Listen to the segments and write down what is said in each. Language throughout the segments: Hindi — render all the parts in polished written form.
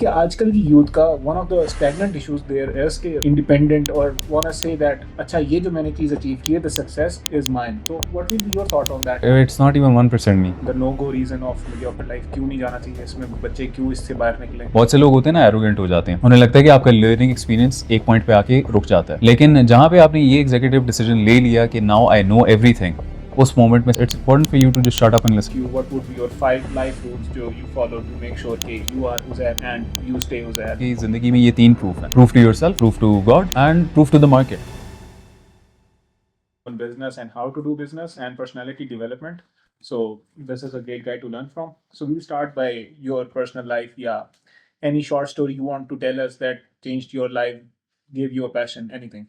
कि आजकल की यूथ का one of the stagnant issues there is कि इंडिपेंडेंट और वांट से दैट अच्छा ये जो मैंने चीज अचीव की है द सक्सेस इज माइन। तो what will be your thought on that? It's not even 1% me. The no go reason of mediocre life क्यों नहीं जाना चाहिए, इसमें बच्चे क्यों इससे बाहर निकले? बहुत से लोग होते हैं ना, एरोगेंट हो जाते हैं, उन्हें लगता है कि आपका लर्निंग एक्सपीरियंस एक पॉइंट पे आके रुक जाता है। लेकिन जहाँ पे आपने ये एग्जीक्यूटिव डिसीजन ले लिया कि नाउ आई नो एवरीथिंग, उस मोमेंट में it's important for you to just shut up and listen. You what would be your 5 life rules जो you follow to make sure कि you are Uzair and you stay Uzair? कि जिंदगी में ये 3 प्रूफ है: proof to yourself, proof to God and proof to the market. On business and how to do business and personality development. So this is a great guy to learn from. So we'll start by your personal life. Yeah, any short story you want to tell us that changed your life, gave you a passion, anything?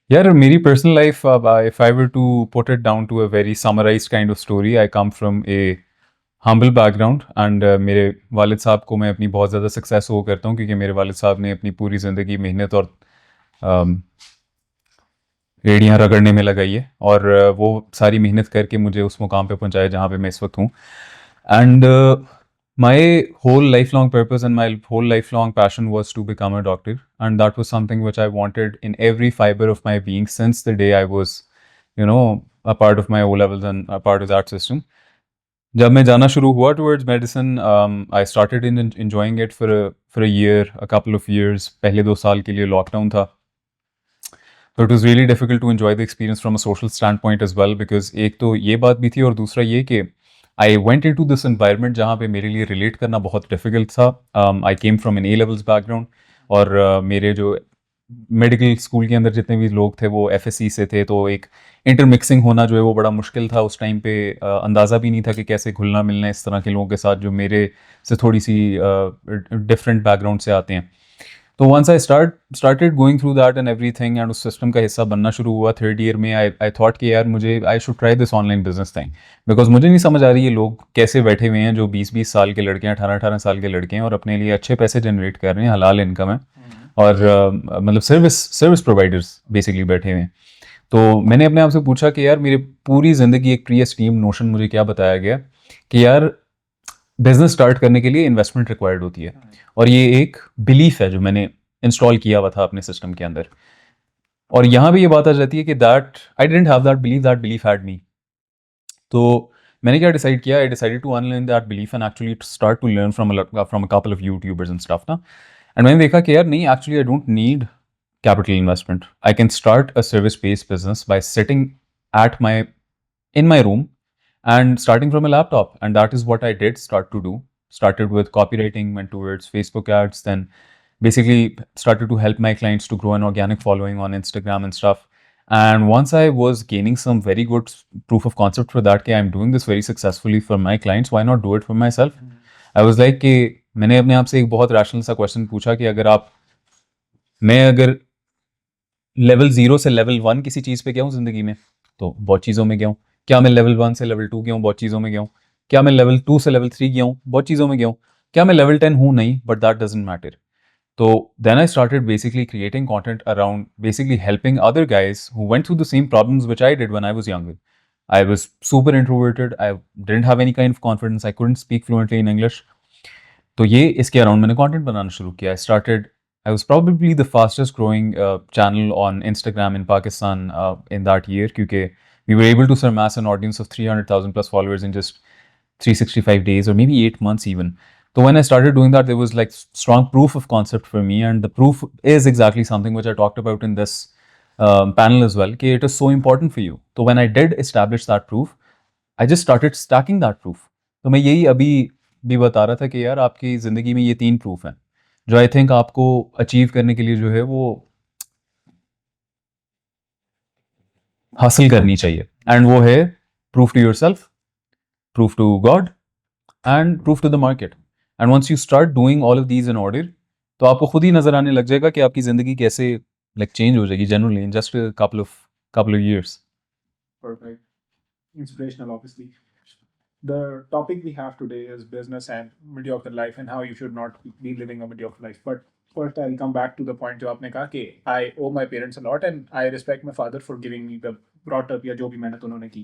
यार, मेरी personal life, if I were to put it down to a very summarized kind of story, I come from a humble background and मेरे वालिद साहब को मैं अपनी बहुत ज़्यादा सक्सेस वो करता हूँ, क्योंकि मेरे वालिद साहब ने अपनी पूरी ज़िंदगी मेहनत और एड़ियाँ रगड़ने में लगाई है, और वो सारी मेहनत करके मुझे उस मुकाम पे पहुँचाया जहाँ पे मैं इस वक्त हूँ। And my whole lifelong purpose and my whole lifelong passion was to become a doctor, and that was something which I wanted in every fiber of my being since the day I was, a part of my O levels and a part of that system. जब मैं जाना शुरू हुआ towards medicine, I started in enjoying it for a year, a couple of years. पहले 2 साल के लिए लॉकडाउन था, तो it was really difficult to enjoy the experience from a social standpoint as well, because एक तो ये बात भी थी, और दूसरा ये कि I went into this environment जहाँ पे मेरे लिए relate करना बहुत difficult था. I came from an A levels background, और मेरे जो मेडिकल स्कूल के अंदर जितने भी लोग थे वो FSC से थे, तो एक इंटरमिक्सिंग होना जो है वो बड़ा मुश्किल था उस टाइम पे. अंदाज़ा भी नहीं था कि कैसे घुलना मिलना इस तरह के लोगों के साथ जो मेरे से थोड़ी सी डिफरेंट बैकग्राउंड से आते हैं. तो once I started going through that and everything, and उस सिस्टम का हिस्सा बनना शुरू हुआ थर्ड ईयर में, आई थॉट कि यार मुझे I should try this online business thing, because मुझे नहीं समझ आ रही ये लोग कैसे बैठे हुए हैं जो 20-20 साल के लड़के हैं, 18-18 साल के लड़के हैं, और अपने लिए अच्छे पैसे जनरेट कर रहे हैं, हलाल इनकम है, और मतलब सर्विस प्रोवाइडर्स बेसिकली बैठे हुए हैं. तो मैंने अपने आप से पूछा कि यार मेरी पूरी ज़िंदगी एक प्री एस्टीम नोशन मुझे क्या बताया गया कि यार बिजनेस स्टार्ट करने के लिए इन्वेस्टमेंट रिक्वायर्ड होती है, और ये एक बिलीफ है जो मैंने इंस्टॉल किया हुआ था अपने सिस्टम के अंदर. और यहाँ भी ये बात आ जाती है कि that I didn't have that belief had me. तो मैंने क्या डिसाइड किया, I decided to unlearn that belief and actually start to learn from a couple of YouTubers and stuff ना. एंड मैंने देखा कि यार नहीं, actually I don't need capital investment. I can start a service-based business by sitting in my room and starting from a laptop. And that is what I did start to do. Started with copywriting, went towards Facebook ads, then basically started to help my clients to grow an organic following on Instagram and stuff. And once I was gaining some very good proof of concept for that, I'm doing this very successfully for my clients, why not do it for myself? I was like कि मैंने अपने आप से एक बहुत रैशनल सा क्वेश्चन पूछा कि अगर लेवल 0 से लेवल 1 किसी चीज़ पे गया हूँ ज़िंदगी में, तो बहुत चीज़ों में गया हूँ. क्या मैं लेवल 1 से लेवल 2 गया हूँ? बहुत चीज़ों में गया हूँ. क्या मैं लेवल 2 से लेवल 3 गया हूँ? बहुत चीज़ों में गया हूँ. क्या मैं लेवल 10 हूँ? नहीं, बट दैट डजंट मैटर. तो then I started basically creating content around basically helping other guys who went through the same problems which I did when I was younger. I was super introverted. I didn't have any kind of confidence. I couldn't speak fluently in English. तो ये इसके अराउंड मैंने कंटेंट बनाना शुरू किया. I was probably the fastest growing channel on Instagram in Pakistan in that year, क्योंकि we were able to surpass an audience of 300,000 plus followers in just 365 days or maybe 8 months even. So when I started doing that, there was like strong proof of concept for me, and the proof is exactly something which I talked about in this panel as well, कि it is so important for you. So when I did establish that proof, I just started stacking that proof. तो मैं यही अभी भी बता रहा था कि यार आपकी ज़िंदगी में ये 3 प्रूफ हैं जो आई थिंक आपको अचीव करने के लिए जो है वो हासिल करनी चाहिए. एंड वो है proof to yourself, proof to God and proof to the market. And once you start doing all of these in order, तो आपको खुद ही नजर आने लग जाएगा कि आपकी ज़िंदगी कैसे लाइक चेंज हो जाएगी generally in just couple of years. Perfect. Inspirational, obviously. The topic we have today is business and mediocre life and how you should not be living a mediocre life. But first, I'll come back to the point जो आपने कहा कि I owe my parents a lot and I respect my father for giving me the brought up या जो भी मेहनत उन्होंने की.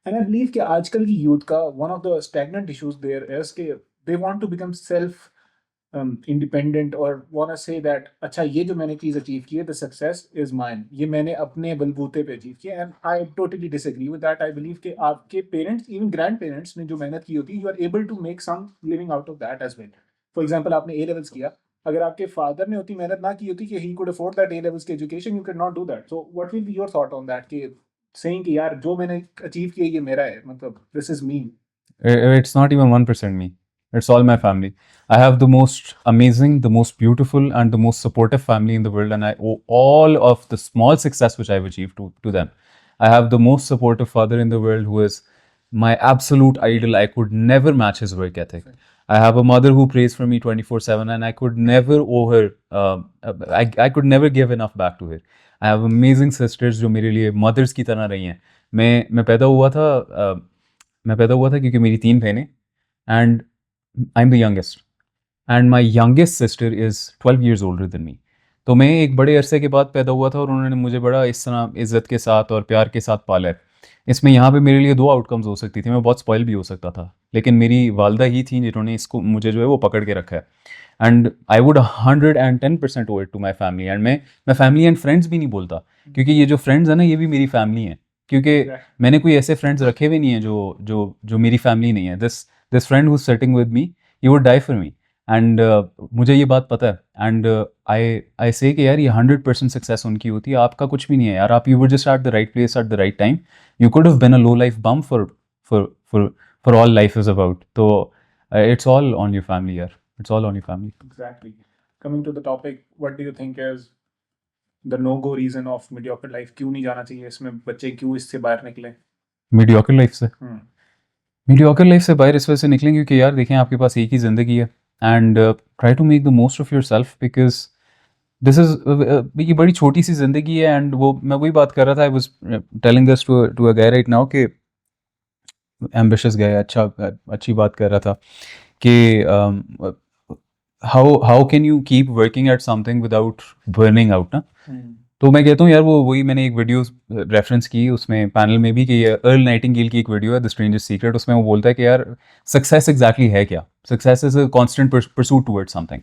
And I believe कि आजकल की youth का one of the stagnant issues there is कि they want to become self independent or wanna say that अच्छा ये जो मैंने चीज़ अचीव की है the success is mine, ये मैंने अपने बलबूते पे अचीव किया, and I totally disagree with that. I believe कि आपके पेरेंट्स even grandparents ने जो मेहनत की होती है you are able to make some living out of that as well. For example आपने A levels किया, अगर आपके फादर ने उतनी मेहनत ना की होती कि he could afford that A levels की education, you could not do that. So what will be your thought on that कि saying कि यार जो मैंने अचीव किया ये मेरा है, मतलब this is me. It's not even 1% me. It's all my family. I have the most amazing, the most beautiful, and the most supportive family in the world, and I owe all of the small success which I've achieved to them. I have the most supportive father in the world who is my absolute idol. I could never match his work ethic. I have a mother who prays for me 24/7, and I could never owe her, I could never give enough back to her. I have amazing sisters जो मेरे लिए mothers की तरह रही हैं. मैं पैदा हुआ था क्योंकि मेरी 3 बहनें and I am the youngest and my youngest sister is 12 years older than me. तो मैं एक बड़े अरसे के बाद पैदा हुआ था और उन्होंने मुझे बड़ा इस तरह इज़्ज़त के साथ और प्यार के साथ पाला है। इसमें यहाँ पे मेरे लिए 2 आउटकम्स हो सकती थी, मैं बहुत स्पॉइल भी हो सकता था, लेकिन मेरी वालदा ही थी जिन्होंने इसको मुझे जो है वो पकड़ के रखा है। And I would 110% owe it to my family. And मैं फैमिली एंड फ्रेंड्स भी नहीं बोलता, क्योंकि ये जो फ्रेंड्स हैं ना ये भी मेरी फैमिली हैं, क्योंकि मैंने कोई ऐसे फ्रेंड्स रखे हुए नहीं हैं जो मेरी फैमिली नहीं है। This friend who is sitting with me, he would die for me. And मुझे ये बात पता है। एंड आई से कि यार ये 100% सक्सेस उनकी होती है, आपका कुछ भी नहीं है यार। आप you were just at the right place at the right time. You could have been a low life bum for all life is about. तो it's all on your family यार, it's all on your family. Exactly. Coming to the topic, what do you think is the no-go reason of mediocre life? क्यों नहीं जाना चाहिए इसमें, बच्चे क्यों इससे बाहर निकले? मीडियोकर लाइफ से हम्म मीडियोकर लाइफ से बाहर इस वजह से निकलें क्योंकि यार देखें आपके पास एक ही ज़िंदगी है, and try to make the most of your self, because this is ये बड़ी छोटी सी ज़िंदगी है। एंड वो मैं वही बात कर रहा था, I was telling this to a guy right now कि एम्बिशियस गाय, अच्छी बात कर रहा था कि how can you keep working at something without burning out ना। तो मैं कहता हूँ यार वही मैंने एक वीडियो रेफरेंस की उसमें पैनल में भी कि अर्ल नाइटिंगेल की एक वीडियो है द स्ट्रेंजर्स सीक्रेट, उसमें वो बोलता है कि यार सक्सेस एग्जैक्टली है क्या। Success is a constant pursuit towards something.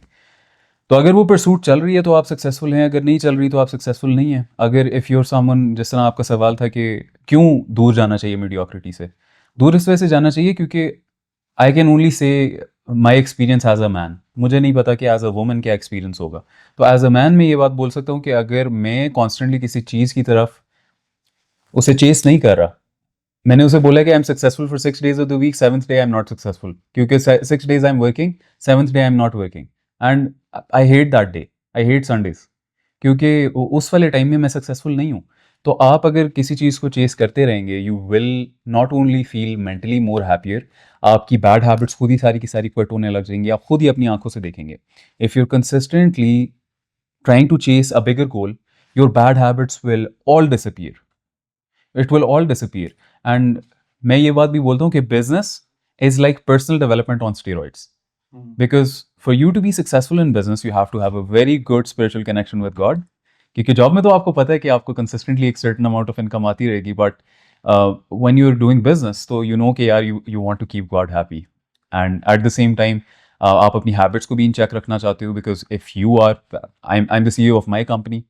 तो अगर वो परसूट चल रही है तो आप सक्सेसफुल हैं, अगर नहीं चल रही तो आप सक्सेसफुल नहीं हैं। अगर इफ़ योर समवन, जिस तरह आपका सवाल था कि क्यों दूर जाना चाहिए मीडियोक्रिटी से, दूर इस वजह से जाना चाहिए क्योंकि आई can only say my experience as a man. मुझे नहीं पता कि एज अ वुमन क्या एक्सपीरियंस होगा। तो एज अ मैन मैं ये बात बोल सकता हूँ कि अगर मैं कॉन्स्टेंटली किसी चीज़ की तरफ उसे चेस नहीं कर रहा, मैंने उसे बोला कि I am successful for 6 days of the week, 7th day I am not successful, क्योंकि 6 days I am working, 7th day I am not working, and I hate that day, I hate Sundays, क्योंकि उस वाले टाइम में मैं सक्सेसफुल नहीं हूँ। तो आप अगर किसी चीज़ को चेस करते रहेंगे, you will not only feel mentally more happier, आपकी बैड हैबिट्स खुद ही सारी की सारी क्विट होने लग जाएंगी, आप खुद ही अपनी आंखों से देखेंगे। If you're consistently trying to chase a bigger goal, your bad habits will all disappear. It will all disappear. And मैं ये बात भी बोलता हूँ कि business is like personal development on steroids. Because for you to be successful in business, you have to have a very good spiritual connection with God. क्योंकि जॉब में तो आपको पता है कि आपको consistently एक certain amount of income आती रहेगी, but when you're doing business, तो you know कि यार you want to keep God happy. And at the same time, आप अपनी हैबिट्स को भी इन चेक रखना चाहते हो, because if you are, I am the CEO of my company,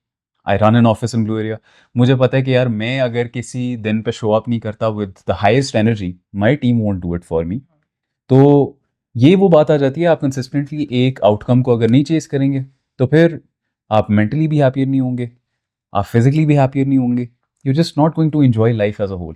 I run an office in Blue Area. मुझे पता है कि यार मैं अगर किसी दिन पे शो अप नहीं करता with the highest energy, my team won't do it for me. तो ये वो बात आ जाती है, आप कंसिस्टेंटली एक आउटकम को अगर नहीं चेस करेंगे तो फिर आप मेंटली भी हैप्पियर नहीं होंगे, आप फिजिकली भी हैप्पियर नहीं होंगे, you just not going to enjoy life as a whole.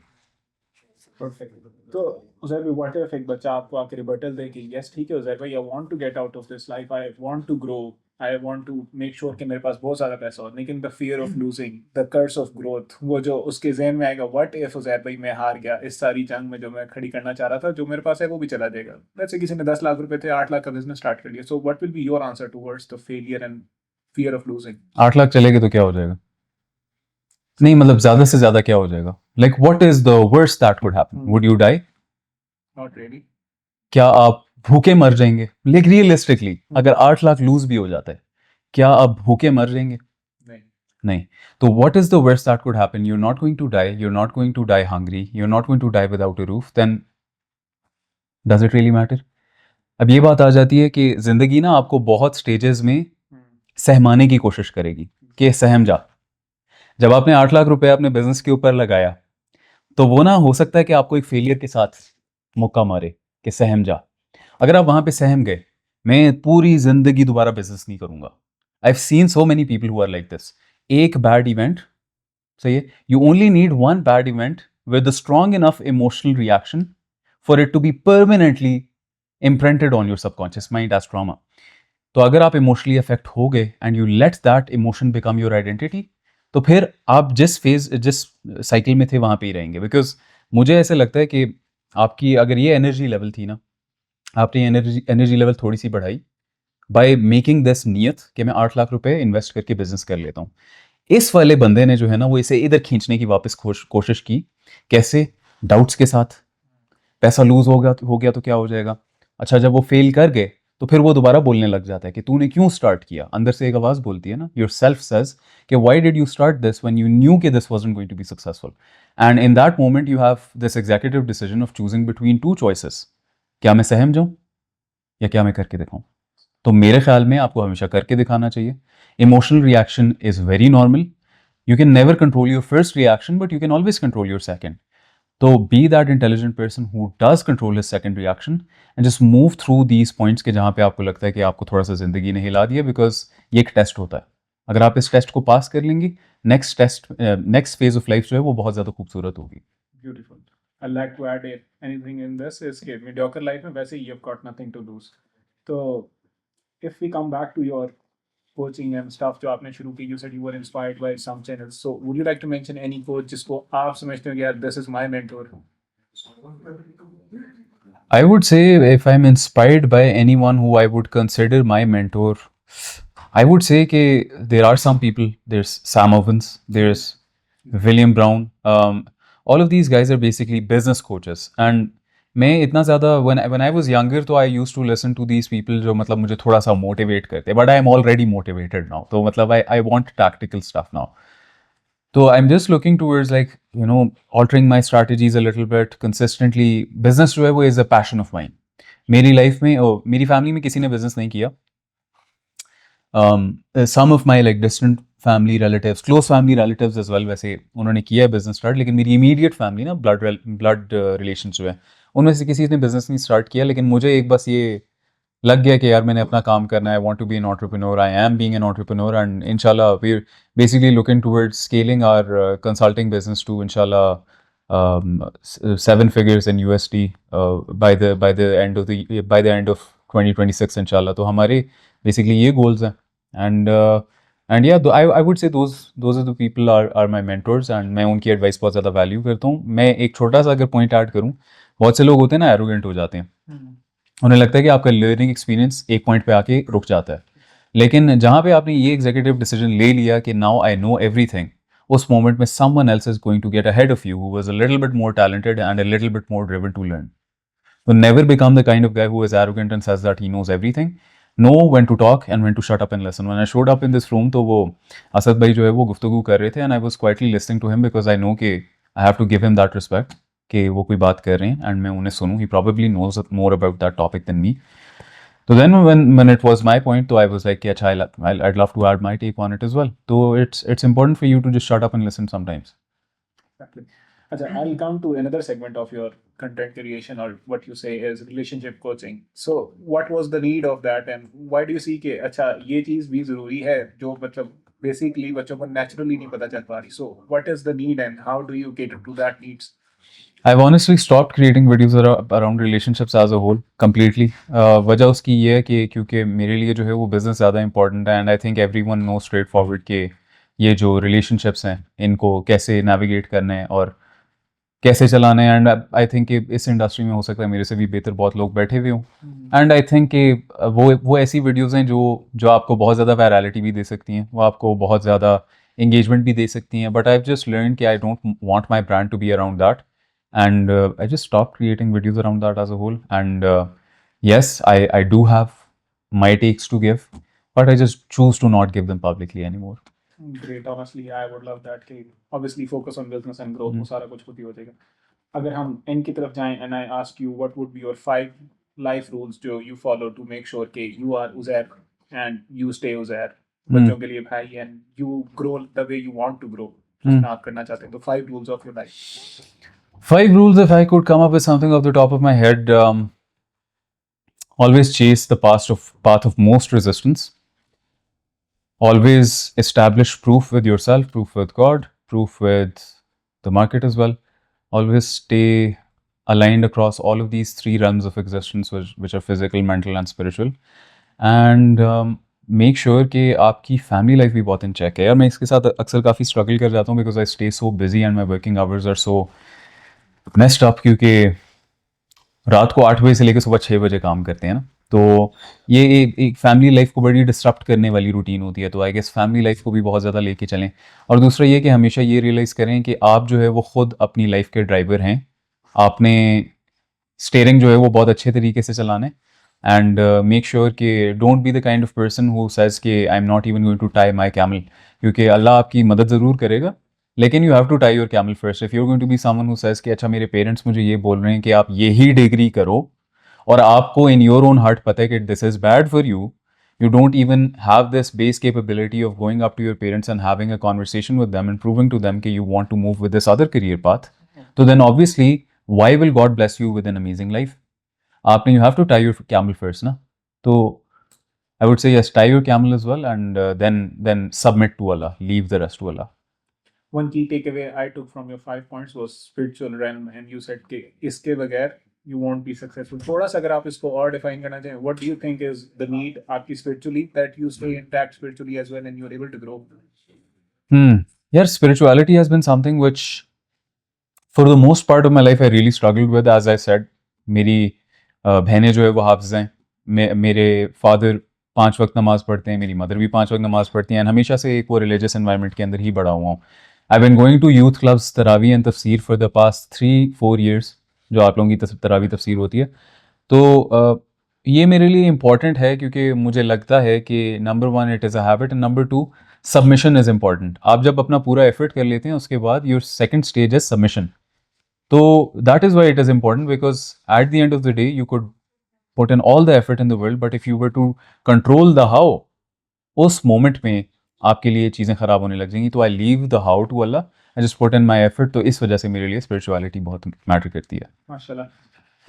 Perfect. तो उज़ैर भाई, व्हाट इफ एक बच्चा आपको आके रिबटल दे कि यस ठीक है उज़ैर भाई, I want to get out of this life, I want to grow, I want to make sure कि मेरे पास बहुत ज़्यादा पैसा हो, लेकिन the fear of losing, the curse of growth, वो जो उसके जहन में आएगा, व्हाट इफ उज़ैर भाई मैं हार गया इस सारी जंग में, जो मैं खड़ी करना चाह रहा था, जो मेरे पास है वो भी चला जाएगा। वैसे किसी ने 10 लाख रुपए थे, 8 लाख का बिजनेस स्टार्ट कर लिया, so what will be your answer towards the failure and fear of losing? 8 lakh चलेंगे तो क्या हो जाएगा? नहीं मतलब ज़्यादा से ज़्यादा क्या हो जाएगा? Like what is the worst that could happen? Would you die? Not really. क्या आप भूखे मर जाएंगे? लाइक रियलिस्टिकली अगर 8 लाख लूज भी हो जाता है, क्या आप भूखे मर जाएंगे? नहीं। तो what is the worst that could happen? You are not going to die, you are not going to die hungry, you are not going to die without a roof, then does it really matter? अब ये बात आ जाती है कि ज़िंदगी ना आपको बहुत स्टेजेस में सहमाने की कोशिश करेगी कि सहम जा। जब आपने 8 लाख रुपए अपने बिजनेस के ऊपर लगाया, तो वो ना हो सकता है कि आपको एक फेलियर के साथ मुक्का मारे कि सहम जा। अगर आप वहां पे सहम गए, मैं पूरी जिंदगी दोबारा बिजनेस नहीं करूंगा। I have seen so many people who are like this. एक बैड इवेंट, सही है, you only need one bad event with a strong enough emotional reaction for it to be permanently imprinted on your subconscious mind as trauma. तो अगर आप इमोशनली अफेक्ट हो गए and you let that emotion become your identity, तो फिर आप जिस साइकिल में थे वहां पे ही रहेंगे। बिकॉज मुझे ऐसे लगता है कि आपकी अगर ये एनर्जी लेवल थी ना, आपने एनर्जी लेवल थोड़ी सी बढ़ाई बाय मेकिंग दिस नियत कि मैं 8 लाख रुपए इन्वेस्ट करके बिजनेस कर लेता हूँ। इस वाले बंदे ने जो है ना वो इसे इधर खींचने की वापस कोशिश की। कैसे? डाउट्स के साथ। पैसा लूज हो गया तो क्या हो जाएगा। अच्छा, जब वो फेल कर गए तो फिर वो दोबारा बोलने लग जाता है कि तूने क्यों स्टार्ट किया। अंदर से एक आवाज बोलती है ना, योर सेल्फ सेज कि why did you start this when you knew कि this wasn't going to be successful. And in that moment you have this executive decision of choosing between two choices. क्या मैं सहम जाऊं या क्या मैं करके दिखाऊं। तो मेरे ख्याल में आपको हमेशा करके दिखाना चाहिए। Emotional reaction is very normal. You can never control your first reaction, but you can always control your second. तो be that intelligent person who does control his second reaction and just move through these points के जहाँ पे आपको लगता है कि आपको थोड़ा सा जिंदगी ने हिला दिया। बिकॉज ये एक टेस्ट होता है। अगर आप इस टेस्ट को पास कर लेंगे, नेक्स्ट फेज ऑफ लाइफ जो है वो बहुत ज़्यादा खूबसूरत होगी। Beautiful. I'd like to add anything in this is कि mediocre life में वैसे you've got nothing to lose. तो if we come back to your coaching and stuff जो आपने शुरू की, you said you were inspired by some channels. So would you like to mention any coach जिसको आप समझते हो कि यार this is my mentor? I would say if I'm inspired by anyone who I would consider my mentor, I would say that there are some people. There's Sam Ovens, there's William Brown. All of these guys are basically business coaches. And मैं इतना ज़्यादा when I was younger तो I used to listen to these people जो मतलब मुझे थोड़ा सा motivate करते, but I am already motivated now. तो मतलब I want tactical stuff now. So I'm just looking towards like, altering my strategies a little bit consistently. Business जो है वो is a passion of mine. मेरी लाइफ में मेरी फैमिली में किसी ने बिजनेस नहीं किया. Some of my like distant family relatives, close family relatives as well, वैसे उन्होंने किया है बिजनेस स्टार्ट. लेकिन मेरी इमीडिएट फैमिली ना ब्लड रिलेशंस जो है उनमें से किसी ने बिजनेस नहीं स्टार्ट किया. लेकिन मुझे एक बस ये लग गया कि यार मैंने अपना काम करना है. I want to be an entrepreneur. I am being an entrepreneur and इंशाल्लाह we are basically looking towards scaling our consulting business to इंशाल्लाह 7 figures in USD by the end of 2026 इंशाल्लाह. तो हमारे बेसिकली ये गोल्स हैं. एंड या I would say those are the people are my mentors and मैं उनकी एडवाइस बहुत ज़्यादा वैल्यू करता हूँ. मैं एक छोटा सा अगर पॉइंट ऐड करूँ, बहुत से लोग होते हैं ना एरोगेंट हो जाते हैं. उन्हें लगता है कि आपका लर्निंग एक्सपीरियंस एक पॉइंट पे आके रुक जाता है. लेकिन जहाँ पे आपने ये एग्जीक्यूटिव डिसीजन ले लिया कि नाउ आई नो एवरीथिंग, उस मोमेंट में someone else is going to get ahead of you who was a little bit more talented and a little bit more driven to learn. So never become the kind of guy who is arrogant and says that he knows everything. Know when to talk and when to shut up and listen. When I showed up in this room, तो वो असद भाई जो है वो गुफ्तगू कर रहे थे and I was quietly listening to him because I know कि I have to give him that respect कि वो कोई बात कर रहे हैं and मैं उन्हें सुनूं. He probably knows more about that topic than me. So then when it was my point, तो I was like कि अच्छा I'd love to add my take on it as well. So it's important for you to just shut up and listen sometimes. Exactly. अच्छा, I'll come to another segment of your content creation or what you say is relationship coaching. So what was the need of that and why do you see कि अच्छा ये चीज़ भी ज़रूरी है जो मतलब basically बच्चों को naturally नहीं पता चल पा रही. So what is the need and how do you cater to that needs? I've honestly stopped creating videos around relationships as a whole completely. वजह उसकी ये है कि क्योंकि मेरे लिए जो है वो बिज़नेस ज़्यादा इंपॉर्टेंट है and I think everyone know straight forward कि ये जो रिलेशनशिप्स हैं इनको कैसे नेविगेट करना है और कैसे चलाना है. एंड आई थिंक कि इस इंडस्ट्री में हो सकता है मेरे से भी बेहतर बहुत लोग बैठे हुए हों. एंड आई थिंक कि वो ऐसी वीडियोज़ हैं जो आपको बहुत ज़्यादा वायरलिटी भी दे सकती हैं, वो आपको बहुत ज़्यादा एंगेजमेंट भी दे सकती हैं. बट आई जस्ट लर्न कि I don't want my brand to be around that. And I just stopped creating videos around that as a whole. And yes, I do have my takes to give, but I just choose to not give them publicly anymore. Great, honestly, I would love that कि obviously focus on business and growth वो सारा कुछ खुद ही हो जाएगा. अगर हम end की तरफ जाएं and I ask you what would be your 5 life rules जो you follow to make sure कि you are Uzair and you stay Uzair, बच्चों के लिए भाई, and you grow the way you want to grow, जितना आप करना चाहते हैं। तो 5 rules of your life. 5 rules, if I could come up with something off the top of my head, always chase the path of most resistance. Always establish proof with yourself, proof with God, proof with the market as well. Always stay aligned across all of these 3 realms of existence, which are physical, mental and spiritual. And make sure कि आपकी फैमिली लाइफ भी बहुत इन चेक है। यार मैं इसके साथ अक्सर काफ़ी स्ट्रगल कर जाता हूँ because I stay so busy and my working hours are so messed up, क्योंकि रात को 8 बजे से लेकर सुबह 6 बजे काम करते हैं ना, तो ये एक फैमिली लाइफ को बड़ी डिस्टर्ब करने वाली रूटीन होती है। तो आई गेस फैमिली लाइफ को भी बहुत ज़्यादा लेके चलें। और दूसरा ये कि हमेशा ये रियलाइज़ करें कि आप जो है वो खुद अपनी लाइफ के ड्राइवर हैं। आपने स्टीयरिंग जो है वो बहुत अच्छे तरीके से चलाना है। एंड मेक श्योर कि don't be the kind of person who says कि I am not even going to tie my camel, क्योंकि अल्लाह आपकी मदद ज़रूर करेगा, लेकिन you have to tie your camel first. If you are going to be someone who says कि अच्छा मेरे पेरेंट्स मुझे ये बोल रहे हैं कि आप यही डिग्री करो, और आपको इन योर ओन हार्ट पता है कि this is bad for you, you don't even have this base capability of going up to your parents and having a conversation with them and proving to them that you want to move with this other career path, so then obviously why will God bless you with an amazing life? You have to tie your camel first, na? So I would say yes, tie your camel as well, and then submit to Allah, leave the rest to Allah. One key takeaway I took from your 5 points was spiritual realm, and you said कि इसके बगैर you won't be successful. थोड़ा सा अगर आप इसको और डिफाइन करना चाहें, what do you think is the need आपकी spiritually that you stay intact spiritually as well and you're able to grow? Yeah, spirituality has been something which for the most part of my life I really struggled with. As I said, मेरी बहनें जो है वो हाफिज़ हैं, मेरे फादर 5 वक्त नमाज़ पढ़ते हैं, मेरी मदर भी 5 वक्त नमाज़ पढ़ती हैं, हमेशा से एक वो रिलीजियस एनवायरनमेंट के अंदर ही बड़ा हुआ हूँ। I been going to youth clubs तरावी एंड तफसीर फॉर द पास्ट 3-4 years, जो आप लोगों की तरावी तफसीर होती है। तो ये मेरे लिए इम्पॉर्टेंट है क्योंकि मुझे लगता है कि number 1 it is a habit, and number 2 submission is important. आप जब अपना पूरा एफर्ट कर लेते हैं उसके बाद your second stage is submission. तो that is why it is important, because at the end of the day you could put in all the effort in the world, but if you were to control the how, उस मोमेंट में आपके लिए चीज़ें ख़राब होने लग जाएंगी। तो I leave the how to Allah, I just put in my effort. तो इस वजह से मेरे लिए स्पिरिचुअलिटी बहुत मैटर करती है। माशाल्लाह,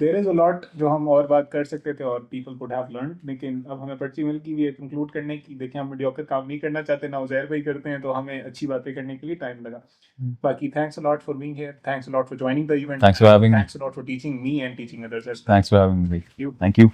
देयर इज अ लॉट जो हम और बात कर सकते थे और पीपल कुड हैव लर्न, लेकिन अब हमें पर्ची मिल गई है कंक्लूड करने की। देखिए हम मीडियोकर काम नहीं करना चाहते ना उज़ैर भाई करते हैं, तो हमें अच्छी बातें करने के लिए टाइम लगा। बाकी thanks a lot for being here, thanks a lot for joining the event, Thanks for having me. Thanks a lot for teaching me and teaching others. Thanks for having me. You. Thank you.